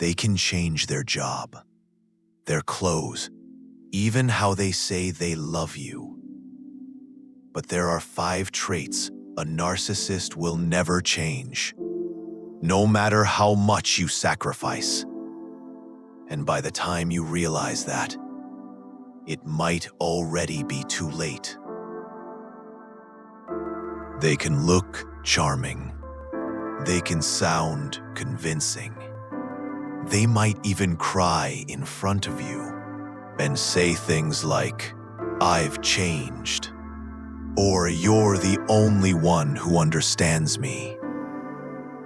They can change their job, their clothes, even how they say they love you. But there are 5 traits a narcissist will never change, no matter how much you sacrifice. And by the time you realize that, it might already be too late. They can look charming. They can sound convincing. They might even cry in front of you and say things like, "I've changed," or "You're the only one who understands me."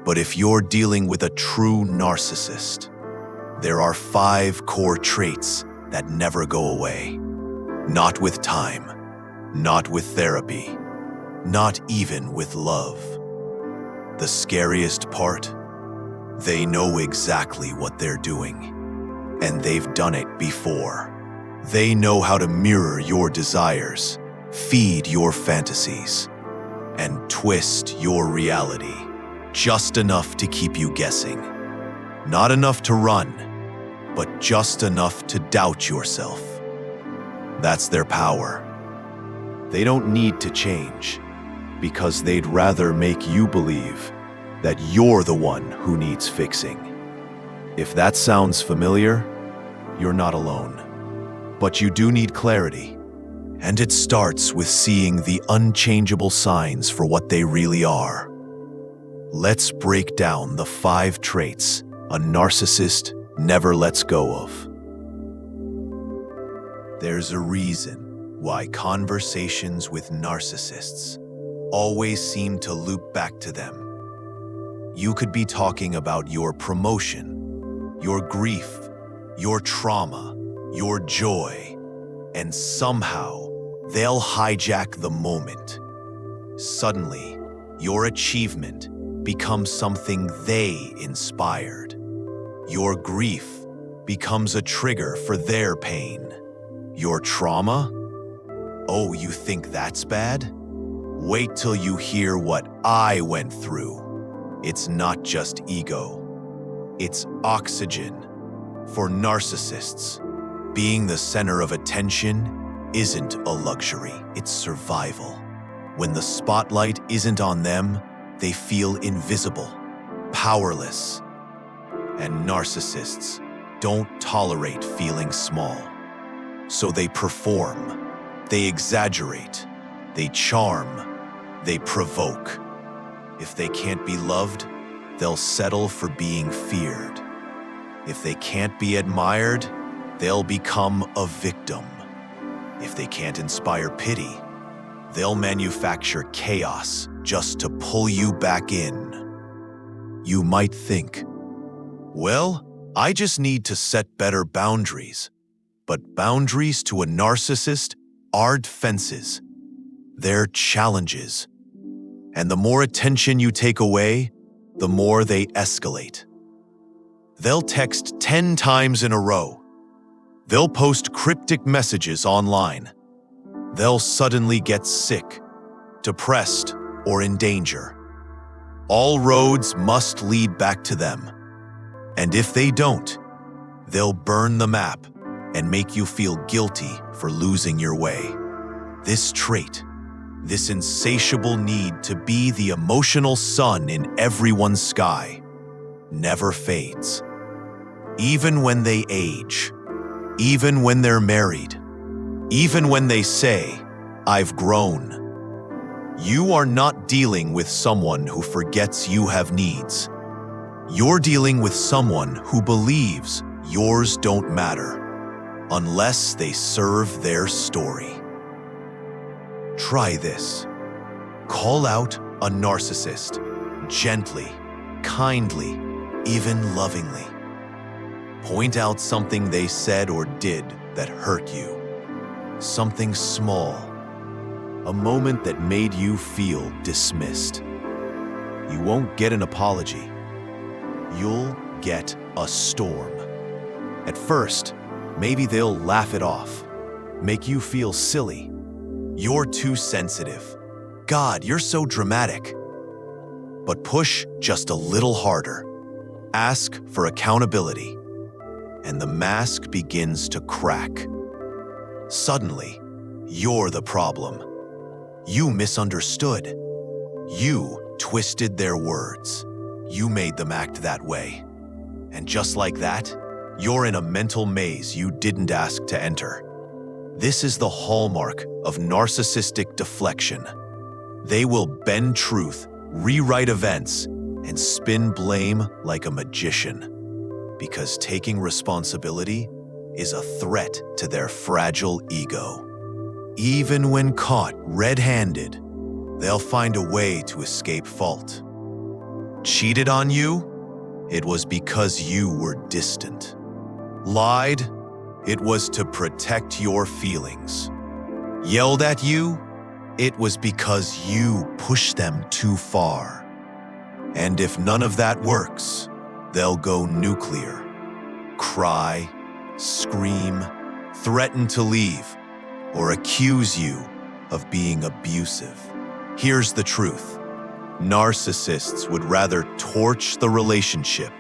But if you're dealing with a true narcissist, there are 5 core traits that never go away. Not with time, not with therapy, not even with love. The scariest part? They know exactly what they're doing, and they've done it before. They know how to mirror your desires, feed your fantasies, and twist your reality, just enough to keep you guessing. Not enough to run, but just enough to doubt yourself. That's their power. They don't need to change, because they'd rather make you believe that you're the one who needs fixing. If that sounds familiar, you're not alone. But you do need clarity, and it starts with seeing the unchangeable signs for what they really are. Let's break down the 5 traits a narcissist never lets go of. There's a reason why conversations with narcissists always seem to loop back to them. You could be talking about your promotion, your grief, your trauma, your joy, and somehow they'll hijack the moment. Suddenly, your achievement becomes something they inspired. Your grief becomes a trigger for their pain. Your trauma? Oh, you think that's bad? Wait till you hear what I went through. It's not just ego. It's oxygen. For narcissists, being the center of attention isn't a luxury, it's survival. When the spotlight isn't on them, they feel invisible, powerless. And narcissists don't tolerate feeling small. So they perform, they exaggerate, they charm, they provoke. If they can't be loved, they'll settle for being feared. If they can't be admired, they'll become a victim. If they can't inspire pity, they'll manufacture chaos just to pull you back in. You might think, well, I just need to set better boundaries. But boundaries to a narcissist aren't fences. They're challenges. And the more attention you take away, the more they escalate. They'll text 10 times in a row. They'll post cryptic messages online. They'll suddenly get sick, depressed, or in danger. All roads must lead back to them. And if they don't, they'll burn the map and make you feel guilty for losing your way. This trait, this insatiable need to be the emotional sun in everyone's sky, never fades. Even when they age, even when they're married, even when they say, "I've grown." You are not dealing with someone who forgets you have needs. You're dealing with someone who believes yours don't matter, unless they serve their story. Try this. Call out a narcissist, gently, kindly, even lovingly. Point out something they said or did that hurt you. Something small. A moment that made you feel dismissed. You won't get an apology. You'll get a storm. At first, maybe they'll laugh it off, make you feel silly. You're too sensitive. God, you're so dramatic. But push just a little harder. Ask for accountability, and the mask begins to crack. Suddenly, you're the problem. You misunderstood. You twisted their words. You made them act that way. And just like that, you're in a mental maze you didn't ask to enter. This is the hallmark of narcissistic deflection. They will bend truth, rewrite events, and spin blame like a magician. Because taking responsibility is a threat to their fragile ego. Even when caught red-handed, they'll find a way to escape fault. Cheated on you? It was because you were distant. Lied? It was to protect your feelings. Yelled at you? It was because you pushed them too far. And if none of that works, they'll go nuclear. Cry, scream, threaten to leave, or accuse you of being abusive. Here's the truth. Narcissists would rather torch the relationship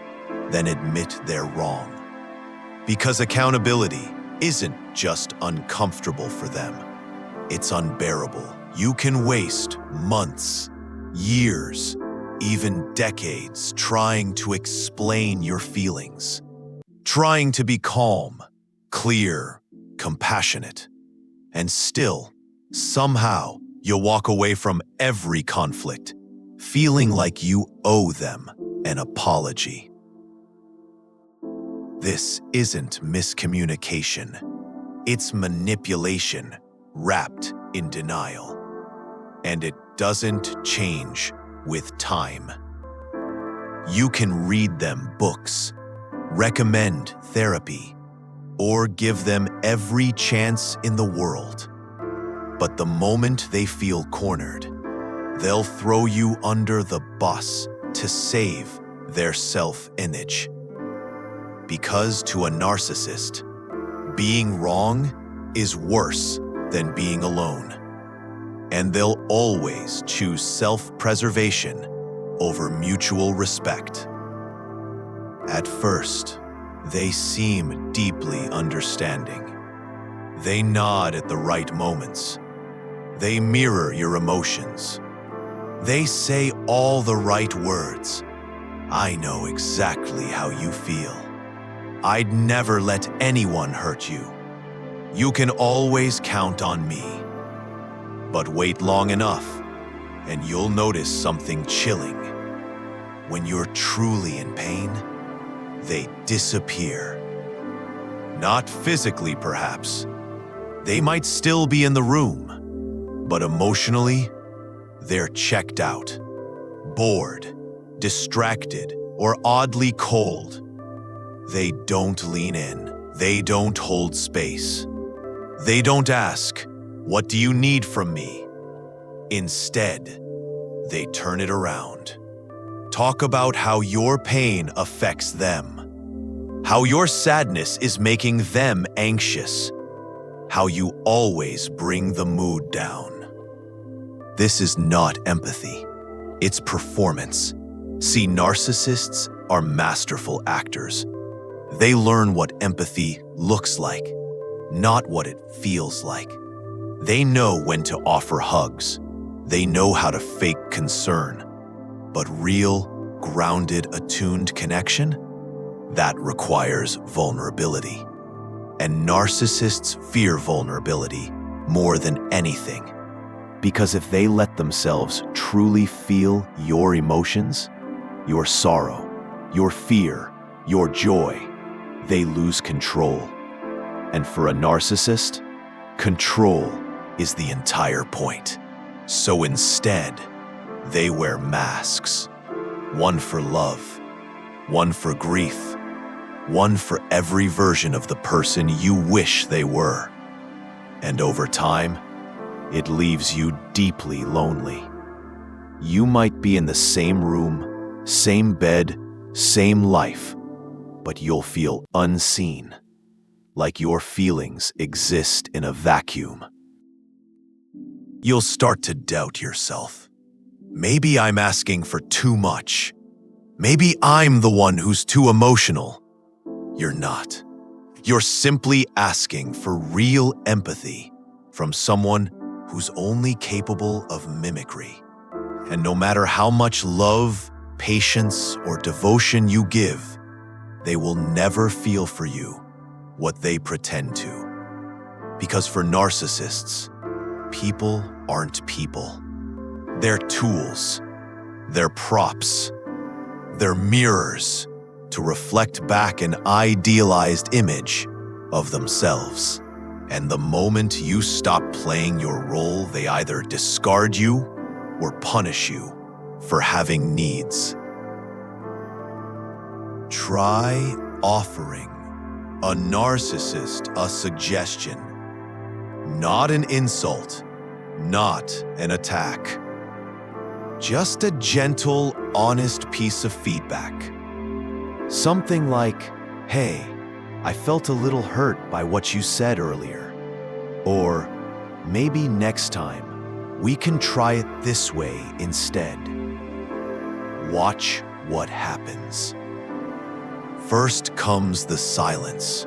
than admit they're wrong. Because accountability isn't just uncomfortable for them, it's unbearable. You can waste months, years, even decades trying to explain your feelings, trying to be calm, clear, compassionate, and still, somehow, you'll walk away from every conflict feeling like you owe them an apology. This isn't miscommunication. It's manipulation wrapped in denial. And it doesn't change with time. You can read them books, recommend therapy, or give them every chance in the world. But the moment they feel cornered, they'll throw you under the bus to save their self-image. Because to a narcissist, being wrong is worse than being alone. And they'll always choose self-preservation over mutual respect. At first, they seem deeply understanding. They nod at the right moments. They mirror your emotions. They say all the right words. I know exactly how you feel. I'd never let anyone hurt you. You can always count on me. But wait long enough, and you'll notice something chilling. When you're truly in pain, they disappear. Not physically, perhaps. They might still be in the room, but emotionally, they're checked out, bored, distracted, or oddly cold. They don't lean in. They don't hold space. They don't ask, "What do you need from me?" Instead, they turn it around. Talk about how your pain affects them, how your sadness is making them anxious, how you always bring the mood down. This is not empathy. It's performance. See, narcissists are masterful actors. They learn what empathy looks like, not what it feels like. They know when to offer hugs. They know how to fake concern. But real, grounded, attuned connection? That requires vulnerability. And narcissists fear vulnerability more than anything. Because if they let themselves truly feel your emotions, your sorrow, your fear, your joy, they lose control. And for a narcissist, control is the entire point. So instead, they wear masks. One for love, one for grief, one for every version of the person you wish they were. And over time, it leaves you deeply lonely. You might be in the same room, same bed, same life, but you'll feel unseen, like your feelings exist in a vacuum. You'll start to doubt yourself. Maybe I'm asking for too much. Maybe I'm the one who's too emotional. You're not. You're simply asking for real empathy from someone who's only capable of mimicry. And no matter how much love, patience, or devotion you give, they will never feel for you what they pretend to. Because for narcissists, people aren't people. They're tools. They're props. They're mirrors to reflect back an idealized image of themselves. And the moment you stop playing your role, they either discard you or punish you for having needs. Try offering a narcissist a suggestion, not an insult, not an attack. Just a gentle, honest piece of feedback. Something like, "Hey, I felt a little hurt by what you said earlier." Or, "Maybe next time, we can try it this way instead." Watch what happens. First comes the silence,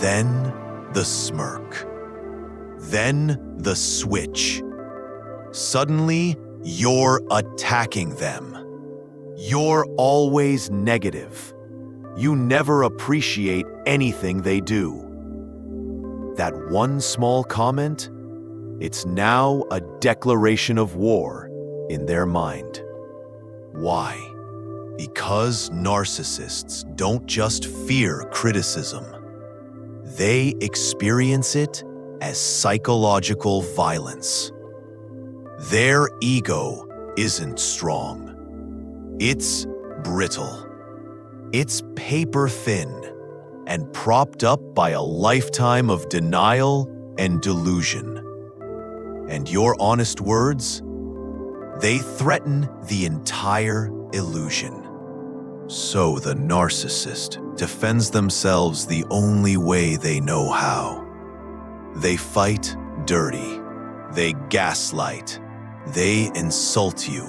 then the smirk, then the switch. Suddenly, you're attacking them. You're always negative. You never appreciate anything they do. That one small comment, it's now a declaration of war in their mind. Why? Because narcissists don't just fear criticism. They experience it as psychological violence. Their ego isn't strong. It's brittle. It's paper thin and propped up by a lifetime of denial and delusion. And your honest words, they threaten the entire illusion. So the narcissist defends themselves the only way they know how. They fight dirty. They gaslight. They insult you,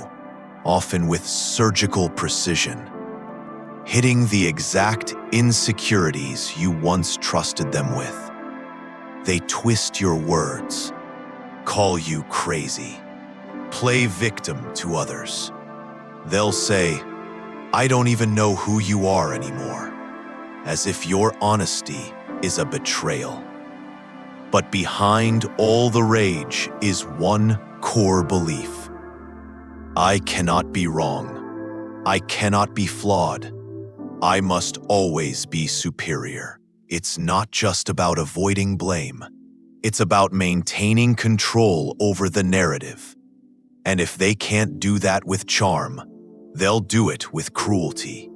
often with surgical precision, hitting the exact insecurities you once trusted them with. They twist your words, call you crazy, play victim to others. They'll say, "I don't even know who you are anymore," as if your honesty is a betrayal. But behind all the rage is one core belief. I cannot be wrong. I cannot be flawed. I must always be superior. It's not just about avoiding blame. It's about maintaining control over the narrative. And if they can't do that with charm, they'll do it with cruelty.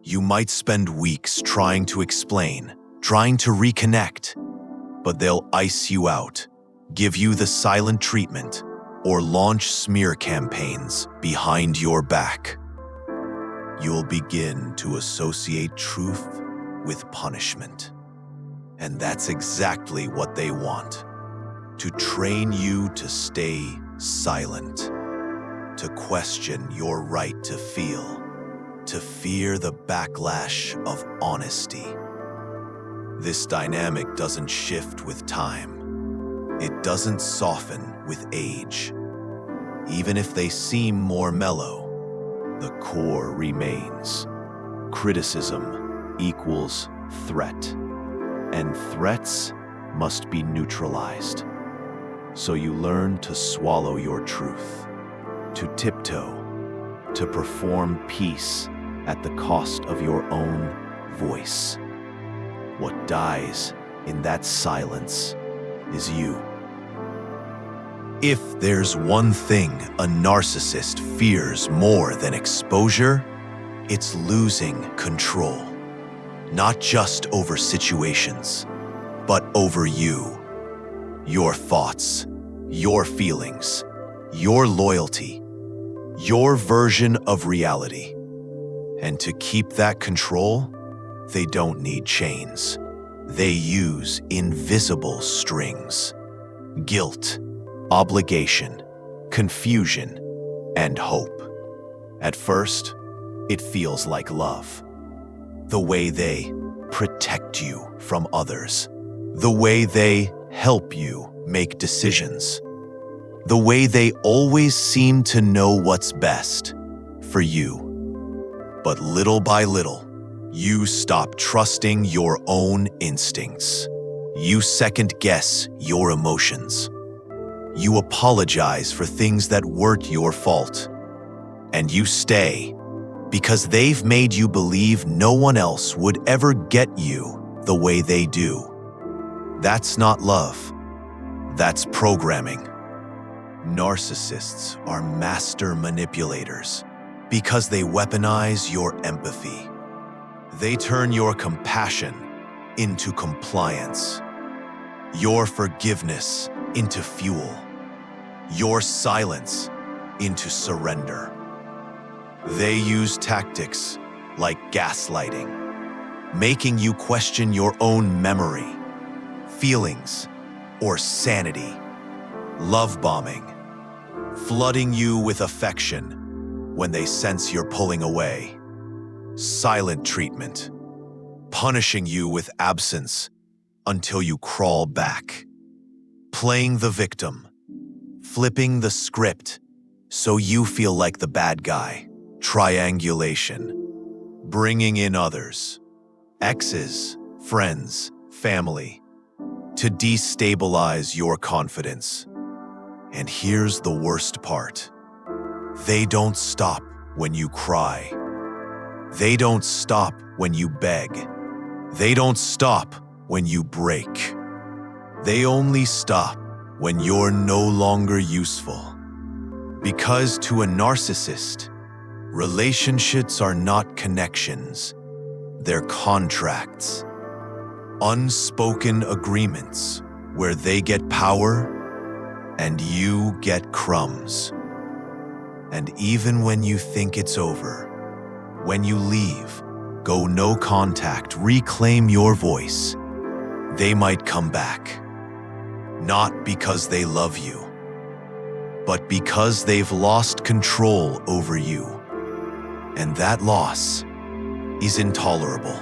You might spend weeks trying to explain, trying to reconnect, but they'll ice you out, give you the silent treatment, or launch smear campaigns behind your back. You'll begin to associate truth with punishment. And that's exactly what they want. To train you to stay silent, to question your right to feel, to fear the backlash of honesty. This dynamic doesn't shift with time. It doesn't soften with age. Even if they seem more mellow, the core remains. Criticism equals threat, and threats must be neutralized. So you learn to swallow your truth, to tiptoe, to perform peace at the cost of your own voice. What dies in that silence is you. If there's one thing a narcissist fears more than exposure, it's losing control. Not just over situations, but over you. Your thoughts, your feelings, your loyalty, your version of reality. And to keep that control, they don't need chains. They use invisible strings. Guilt, obligation, confusion, and hope. At first, it feels like love. The way they protect you from others. The way they help you make decisions. The way they always seem to know what's best for you. But little by little, you stop trusting your own instincts. You second-guess your emotions. You apologize for things that weren't your fault. And you stay because they've made you believe no one else would ever get you the way they do. That's not love. That's programming. Narcissists are master manipulators because they weaponize your empathy. They turn your compassion into compliance, your forgiveness into fuel, your silence into surrender. They use tactics like gaslighting, making you question your own memory, feelings, or sanity. Love bombing, flooding you with affection when they sense you're pulling away. Silent treatment, punishing you with absence until you crawl back. Playing the victim, flipping the script so you feel like the bad guy. Triangulation, bringing in others, exes, friends, family, to destabilize your confidence. And here's the worst part. They don't stop when you cry. They don't stop when you beg. They don't stop when you break. They only stop when you're no longer useful. Because to a narcissist, relationships are not connections, they're contracts. Unspoken agreements where they get power and you get crumbs. And even when you think it's over, when you leave, go no contact, reclaim your voice, they might come back. Not because they love you, but because they've lost control over you. And that loss is intolerable.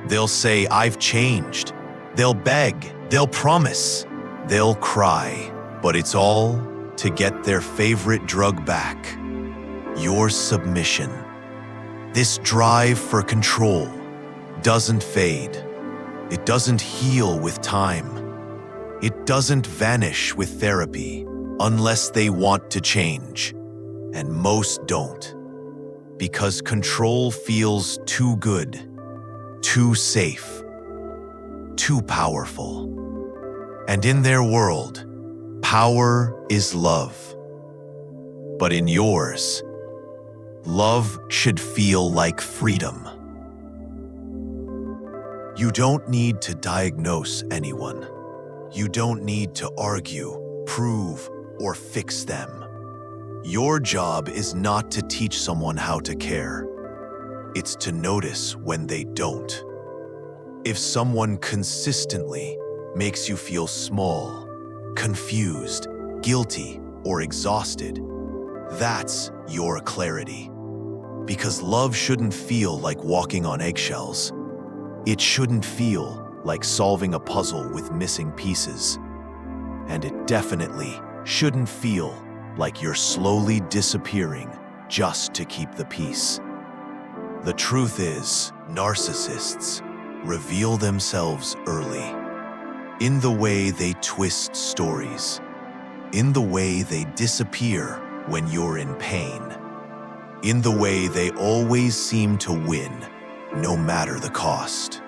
They'll say, "I've changed." They'll beg, they'll promise, they'll cry, but it's all to get their favorite drug back, your submission. This drive for control doesn't fade. It doesn't heal with time. It doesn't vanish with therapy unless they want to change, and most don't. Because control feels too good, too safe, too powerful. And in their world, power is love. But in yours, love should feel like freedom. You don't need to diagnose anyone. You don't need to argue, prove, or fix them. Your job is not to teach someone how to care. It's to notice when they don't. If someone consistently makes you feel small, confused, guilty, or exhausted, that's your clarity. Because love shouldn't feel like walking on eggshells. It shouldn't feel like solving a puzzle with missing pieces. And it definitely shouldn't feel like you're slowly disappearing just to keep the peace. The truth is, narcissists reveal themselves early. In the way they twist stories. In the way they disappear when you're in pain. In the way they always seem to win, no matter the cost.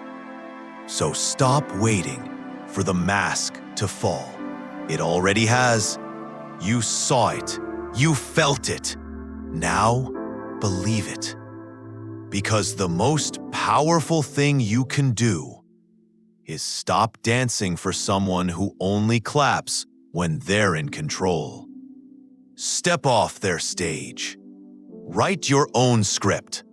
So stop waiting for the mask to fall. It already has. You saw it. You felt it. Now, believe it. Because the most powerful thing you can do is stop dancing for someone who only claps when they're in control. Step off their stage. Write your own script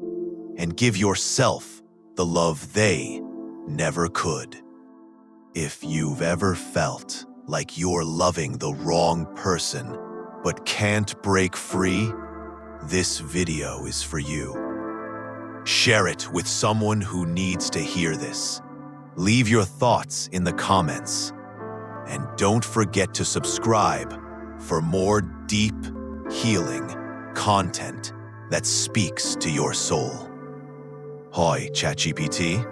and give yourself the love they never could. If you've ever felt like you're loving the wrong person but can't break free, this video is for you. Share it with someone who needs to hear this. Leave your thoughts in the comments. And don't forget to subscribe for more deep, healing content that speaks to your soul. Hoi, ChatGPT.